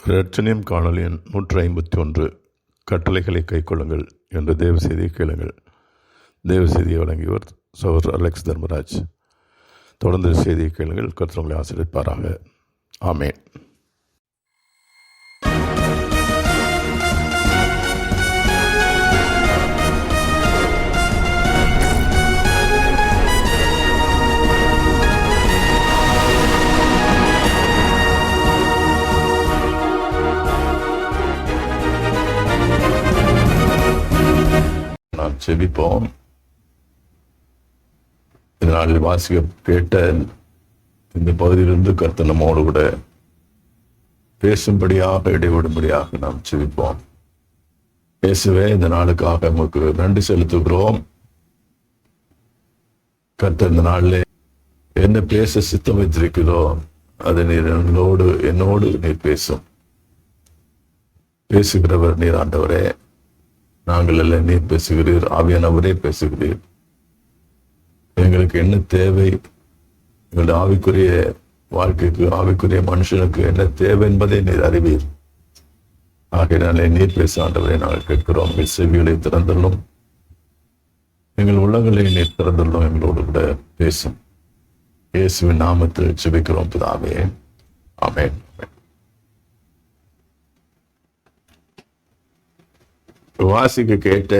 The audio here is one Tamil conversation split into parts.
இரட்சணியம் காணொலி எண் 151 கட்டளைகளை கைக்கொள்ளுங்கள் என்ற தேவ செய்தியை கேளுங்கள். தேவ செய்தியை வழங்கியவர் சகோதரர் அலெக்ஸ் தர்மராஜ். தொடர்ந்து செய்தியை கேளுங்கள். கர்த்தர் உங்களை ஆசீர்வதிப்பாராக. ஆமென். நாம் செபிப்போம். இதனால் வாசிக்க கேட்ட இந்த பகுதியிலிருந்து கர்த்தர் நம்மோடு கூட பேசும்படியாக இடைவிடும்படியாக நாம் செபிப்போம். இயேசுவே, இந்த நாளுக்காக நமக்கு நன்றி செலுத்துகிறோம். கர்த்தர் இந்த நாளில் என்ன பேச சித்தம் வைத்திருக்கிறதோ அதை நீர் என்னோடு நீர் பேசுகிறவர் நீர் ஆண்டவரே. நாங்கள் எல்லாம் நீர் பேசுகிறீர், ஆவியானவரே பேசுகிறீர். எங்களுக்கு என்ன தேவை, எங்களுடைய ஆவிக்குரிய வாழ்க்கைக்கு, ஆவிக்குரிய மனுஷனுக்கு என்ன தேவை என்பதை நீர் அறிவீர். ஆகையினாலே நீர் பேச ஆண்டவரை நாங்கள் கேட்கிறோம். எங்கள் செவிகளை திறந்துள்ளோம், எங்கள் உள்ளங்களை நீர் திறந்துள்ளோம். எங்களோடு கூட பேசும். இயேசுவின் நாமத்தில் ஜெபிக்கிறோம் பிதாவே. ஆமென். வாசிக்க கேட்ட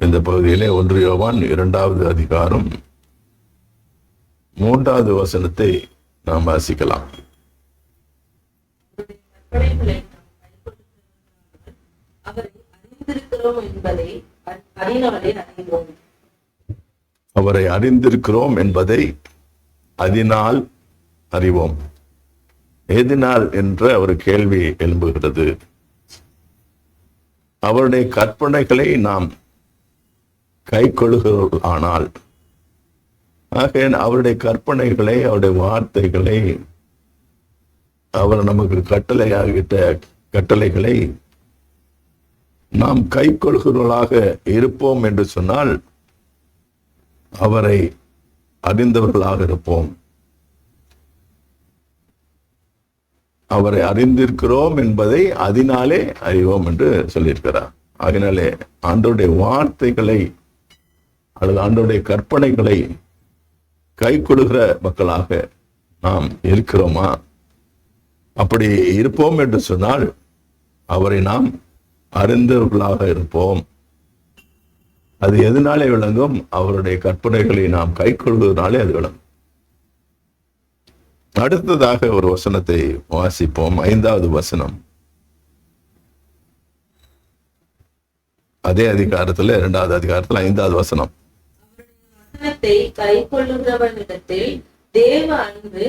இந்த பகுதியிலே 1 யோவான் 2வது அதிகாரம் 3வது வசனத்தை நாம் வாசிக்கலாம். அவரை அறிந்திருக்கிறோம் என்பதை அதனால் அறிவோம். எதனால் என்ற ஒரு கேள்வி எழும்புகிறது. அவருடைய கற்பனைகளை நாம் கைக்கொள்ளுகிறோமானால், ஆக அவருடைய கற்பனைகளை, அவருடைய வார்த்தைகளை, அவர் நமக்கு கட்டளையாகிட்ட கட்டளைகளை நாம் கைக்கொள்கிறவர்களாக இருப்போம் என்று சொன்னால் அவரை அறிந்தவர்களாக இருப்போம். அவரை அறிந்திருக்கிறோம் என்பதை அதனாலே அறிவோம் என்று சொல்லியிருக்கிறார். அதனாலே ஆண்டவருடைய வார்த்தைகளை அல்லது ஆண்டவருடைய கற்பனைகளை கை கொடுக்கிற மக்களாக நாம் இருக்கிறோமா? அப்படி இருப்போம் என்று சொன்னால் அவரை நாம் அறிந்தவர்களாக இருப்போம். அது எதனாலே விளங்கும்? அவருடைய கற்பனைகளை நாம் கை கொள்வதனாலே அது விளங்கும். அடுத்ததாக ஒரு வசனத்தை வாசிப்போம். 5வது வசனம், அதே அதிகாரத்துல 2வது அதிகாரத்துல 5வது வசனம். கைக்கொள்ளுகிறவனிடத்தில் தேவ அன்பு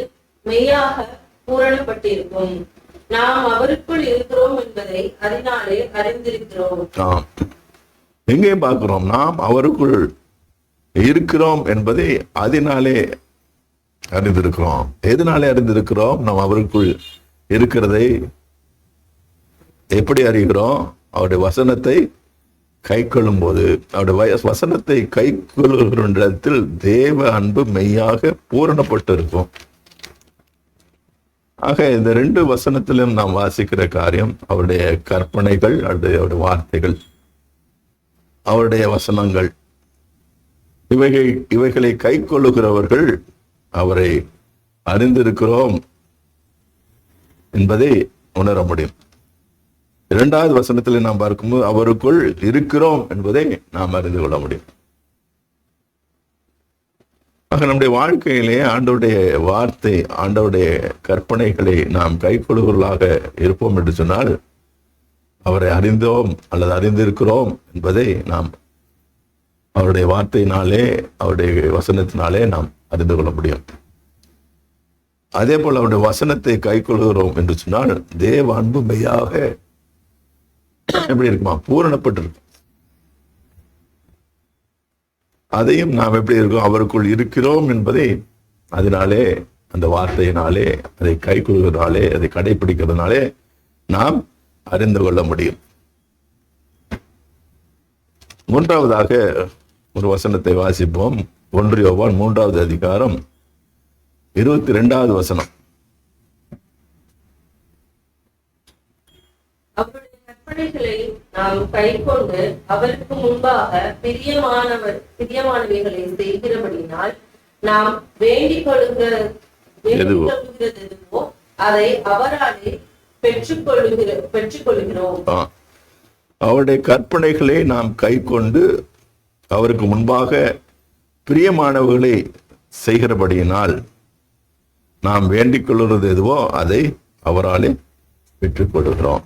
மெய்யாக பூரணப்பட்டிருக்கும். நாம் அவருக்குள் இருக்கிறோம் என்பதை அதனாலே அறிந்திருக்கிறோம். எங்கே பார்க்கிறோம்? நாம் அவருக்குள் இருக்கிறோம் என்பதை அதனாலே அறிந்திருக்கிறோம். எதனாலே அறிந்திருக்கிறோம்? நாம் அவருக்குள் இருக்கிறதை எப்படி அறிகிறோம்? அவருடைய வசனத்தை கை கொள்ளும் போது. அவருடைய வசனத்தை கை கொள்ளுகிற இடத்தில் தேவ அன்பு மெய்யாக பூரணப்பட்டு இருக்கும். ஆக இந்த 2 வசனத்திலும் நாம் வாசிக்கிற காரியம் அவருடைய கற்பனைகள், அவருடைய வார்த்தைகள், அவருடைய வசனங்கள், இவைகளை கை கொள்ளுகிறவர்கள் அவரை அறிந்திருக்கிறோம் என்பதை உணர முடியும். 2வது வசனத்தில் நாம் பார்க்கும்போது அவருக்குள் இருக்கிறோம் என்பதை நாம் அறிந்து கொள்ள முடியும். ஆக நம்முடைய வாழ்க்கையிலே ஆண்டவருடைய வார்த்தை, ஆண்டவருடைய கற்பனைகளை நாம் கை கொள்ளுகிறவர்களாக இருப்போம் என்று சொன்னால் அவரை அறிந்தோம் அல்லது அறிந்திருக்கிறோம் என்பதை நாம் அவருடைய வார்த்தையினாலே, அவருடைய வசனத்தினாலே நாம் அறிந்து கொள்ள முடியும். அதே போல அவருடைய வசனத்தை கை கொள்கிறோம் என்று சொன்னால் தேவ அன்பு மெய்யாக எப்படி இருக்குமா? பூரணப்பட்டிருக்கும். அதையும் நாம் எப்படி இருக்கோம்? அவருக்குள் இருக்கிறோம் என்பதை அதனாலே, அந்த வார்த்தையினாலே, அதை கை கொள்கிறதுனாலே, அதை கடைபிடிக்கிறதுனாலே நாம் அறிந்து கொள்ள முடியும். 3வதாக ஒரு வசனத்தை வாசிப்போம். 1 யோவான் 3வது அதிகாரம் 22வது வசனம். கற்பனைகளை நாம் கைக்கொண்டு அவருக்கு முன்பாக பிரியமானவைகளை செய்கிறபடினால் நாம் வேண்டிக் கொள்ளுகிறது எதுவோ அதை அவராலே பெற்றுக்கொள்கிறோம். அவருடைய கற்பனைகளை நாம் கைக்கொண்டு அவருக்கு முன்பாக பிரியமானவர்களை செய்கிறபடியினால் நாம் வேண்டிக் கொள்வது எதுவோ அதை அவராலே பெற்றுக்கொள்கிறோம்.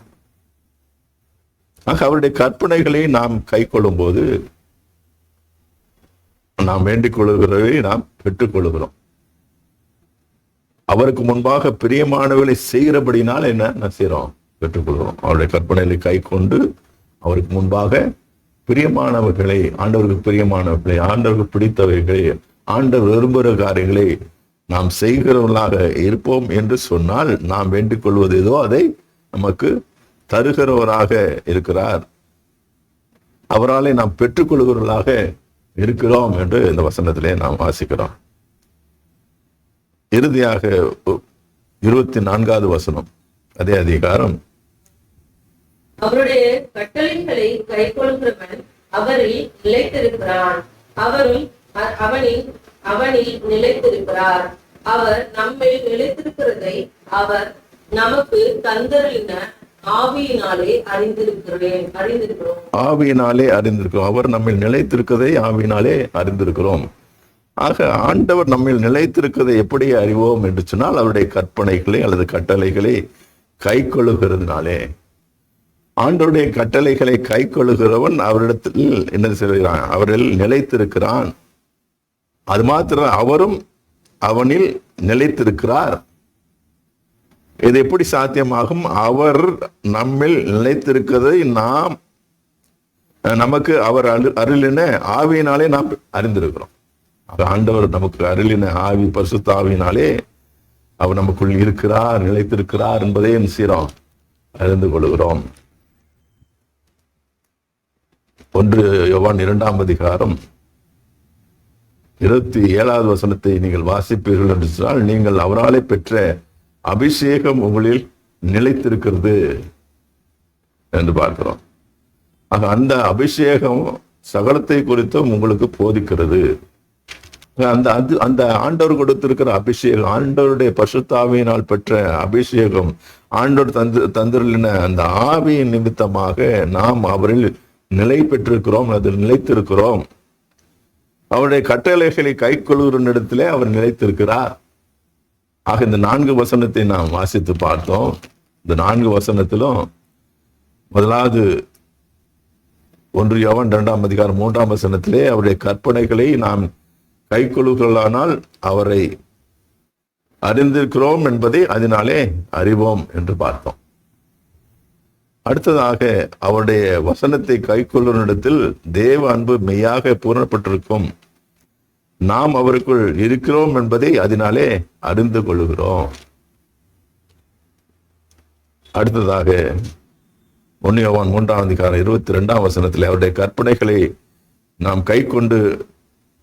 ஆக அவருடைய கற்பனைகளை நாம் கை கொள்ளும் போது நாம் வேண்டிக் கொள்கிறதை நாம் பெற்றுக்கொள்கிறோம். அவருக்கு முன்பாக பிரியமானவர்களை செய்கிறபடினால் என்ன செய்யறோம்? பெற்றுக்கொள்கிறோம். அவருடைய கற்பனைகளை கை கொண்டு அவருக்கு முன்பாக பிரியமானவர்களை, ஆண்டவருக்கு பிரியமானவர்களை, ஆண்டவருக்கு பிடித்தவைகளை, ஆண்டவர் விரும்புகிற காரியங்களை நாம் செய்கிறவர்களாக இருப்போம் என்று சொன்னால் நாம் வேண்டிக் கொள்வது ஏதோ அதை நமக்கு தருகிறவராக இருக்கிறார். அவராலே நாம் பெற்றுக்கொள்கிறவர்களாக இருக்கிறோம் என்று இந்த வசனத்திலே நாம் வாசிக்கிறோம். இறுதியாக 24வது வசனம், அதே அதிகாரம். அவருடைய கட்டளைகளை கைக்கொள்கிறவன் அவரில் நிலைத்திருக்கிறான், அவரும் அவனில் நிலைத்திருக்கிறார். அவர் நம்மில் நிலைத்திருக்கிறதை அவர் நமக்கு தந்தருளின ஆவியினாலே அறிந்திருக்கிறோம். ஆவியினாலே அறிந்திருக்கிறோம். அவர் நம்மில் நிலைத்திருக்கிறதை ஆவியினாலே அறிந்திருக்கிறோம். ஆக ஆண்டவர் நம்மில் நிலைத்திருக்கிறதை எப்படி அறிவோம் என்று சொன்னால் அவருடைய கற்பனைகளை அல்லது கட்டளைகளை கை கொள்ளுகிறதுனாலே. ஆண்டவருடைய கட்டளைகளை கை கொள்ளுகிறவன் அவரிடத்தில் என்ன செய்கிறான்? அவரில் நிலைத்திருக்கிறான். அது மாத்திரம், அவரும் அவனில் நிலைத்திருக்கிறார். இது எப்படி சாத்தியமாகும்? அவர் நம்மில் நிலைத்திருக்கிறதை நமக்கு அவர் அருளின ஆவியினாலே நாம் அறிந்திருக்கிறோம். ஆண்டவர் நமக்கு அருளின ஆவி, பரிசுத்த ஆவியினாலே அவர் நமக்குள் இருக்கிறார், நிலைத்திருக்கிறார் என்பதை செய்கிறோம், அறிந்து கொள்கிறோம். 1 யோவான் 2ஆம் அதிகாரம் 27வது வசனத்தை நீங்கள் வாசிப்பீர்கள் என்று சொன்னால், நீங்கள் அவராலே பெற்ற அபிஷேகம் உங்களில் நிலைத்திருக்கிறது என்று பார்க்கிறோம். ஆக அந்த அபிஷேகம் சகலத்தை குறித்தும் உங்களுக்கு போதிக்கிறது. அந்த ஆண்டவர் கொடுத்திருக்கிற அபிஷேகம், ஆண்டவருடைய பரிசுத்த ஆவியினால் பெற்ற அபிஷேகம், ஆண்டவர் தந்திருளின அந்த ஆவியின் நிமித்தமாக நாம் அவரில் நிலை பெற்றிருக்கிறோம், அதில் நிலைத்திருக்கிறோம். அவருடைய கட்டளைகளை கை கொள்கிற இடத்திலே அவர் நிலைத்திருக்கிறார். ஆக இந்த 4 வசனத்தை நாம் வாசித்து பார்த்தோம். இந்த 4 வசனத்திலும் முதலாவது 1 யோவான் 2ஆம் அதிகாரம் 3ஆம் வசனத்திலே அவருடைய கற்பனைகளை நாம் கை கொள்ளுகிறானால் அவரை அறிந்திருக்கிறோம் என்பதை அதனாலே அறிவோம் என்று பார்த்தோம். அடுத்ததாக அவருடைய வசனத்தை கை கொள்ளும் இடத்தில் தேவ அன்பு மெய்யாக பூரணப்பட்டிருக்கும், நாம் அவருக்குள் இருக்கிறோம் என்பதை அதனாலே அறிந்து கொள்ளுகிறோம். அடுத்ததாக 1 யோவான் 3ஆம் அதிகாரம் 22ஆம் வசனத்தில் அவருடைய கற்பனைகளை நாம் கை கொண்டு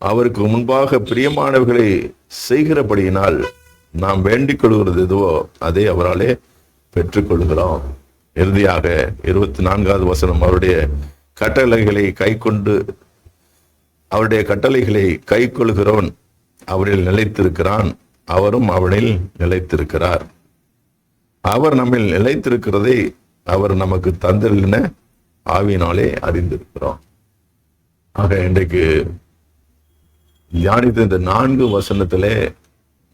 அவருக்கு முன்பாக பிரியமானவர்களை செய்கிறபடியினால் நாம் வேண்டிக் கொள்கிறது எதுவோ அதை அவராலே பெற்றுக்கொள்கிறோம். இறுதியாக 24வது வசனம், அவருடைய கட்டளைகளை கை கொண்டு அவருடைய கட்டளைகளை கை கொள்கிறவன் அவரில் நிலைத்திருக்கிறான், அவரும் அவனில் நிலைத்திருக்கிறார். அவர் நம்மில் நிலைத்திருக்கிறதை அவர் நமக்கு தந்திருளின ஆவியினாலே அறிந்திருக்கிறோம். ஆக இன்றைக்கு தியானித்த இந்த 4 வசனத்திலே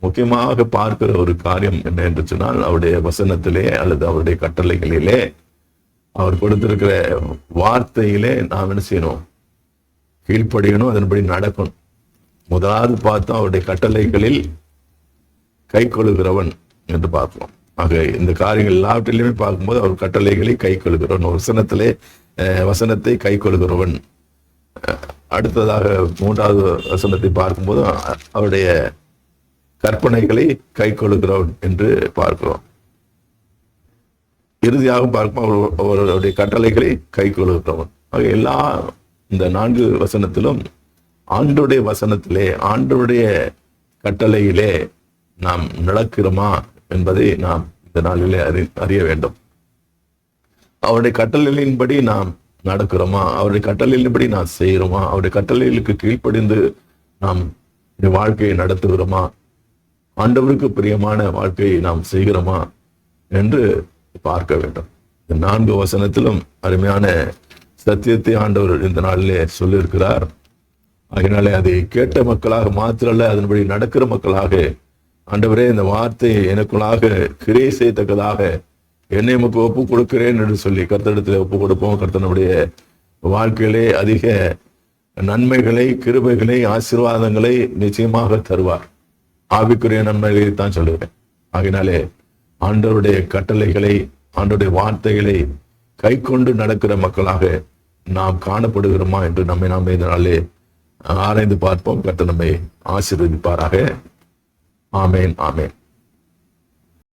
முக்கியமாக பார்க்கிற ஒரு காரியம் என்ன என்று சொன்னால், அவருடைய வசனத்திலே அல்லது அவருடைய கட்டளைகளிலே அவர் கொடுத்திருக்கிற வார்த்தையிலே நாம் என்ன செய்யணும்? கீழ்ப்படியணும், அதன்படி நடக்கணும். முதலாவது பார்த்தோம் அவருடைய கட்டளைகளில் கை கொள்கிறவன் என்று பார்ப்போம். ஆக இந்த காரியங்கள் எல்லாவற்றிலுமே பார்க்கும்போது அவர் கட்டளைகளை கை கொள்கிறவன், வசனத்தை கை கொள்கிறவன். அடுத்ததாக 3வது வசனத்தை பார்க்கும்போது அவருடைய கற்பனைகளை கை கொள்கிறவன் என்று பார்க்கிறோம். இறுதியாக பார்க்கும் அவருடைய கட்டளைகளை கை கொள்கிறவன். ஆக எல்லா இந்த 4 வசனத்திலும் ஆண்டவருடைய வசனத்திலே, ஆண்டவருடைய கட்டளையிலே நாம் நடக்கிறோமா என்பதை நாம் இந்த நாளிலே அறிய வேண்டும். அவருடைய கட்டளைகளின்படி நாம் நடக்கிறோமா? அவருடைய கட்டளைகளின்படி நாம் செய்கிறோமா? அவருடைய கட்டளைகளுக்கு கீழ்ப்படிந்து நாம் இந்த வாழ்க்கையை நடத்துகிறோமா? ஆண்டவருக்கு பிரியமான வாழ்க்கையை நாம் செய்கிறோமா என்று பார்க்க வேண்டும். இந்த 4 வசனத்திலும் அருமையான சத்தியத்தை ஆண்டவர் இந்த நாளிலே சொல்லியிருக்கிறார். அதனாலே அதை கேட்ட மக்களாக மாத்திரல்ல, அதன்படி நடக்கிற மக்களாக, ஆண்டவரே இந்த வார்த்தையை எனக்குள்ளாக கிரியை செய்யத்தக்கதாக என்னை உமக்கு ஒப்பு கொடுக்கிறேன் என்று சொல்லி கர்த்தரிடத்தில் ஒப்பு கொடுப்போம். கர்த்தர் நம்முடைய வாழ்க்கையிலே அதிக நன்மைகளை, கிருபைகளை, ஆசீர்வாதங்களை நிச்சயமாக தருவார். ஆவிக்குரிய நன்மைகளை தான் சொல்லுகிறேன். ஆகினாலே ஆண்டவருடைய கட்டளைகளை, ஆண்டவருடைய வார்த்தைகளை கை கொண்டு நடக்கிற மக்களாக நாம் காணப்படுகிறோமா என்று நாமே இதனாலே ஆராய்ந்து பார்ப்போம். கர்த்தர் நம்மை ஆசீர்வதிப்பாராக. ஆமேன், ஆமேன்.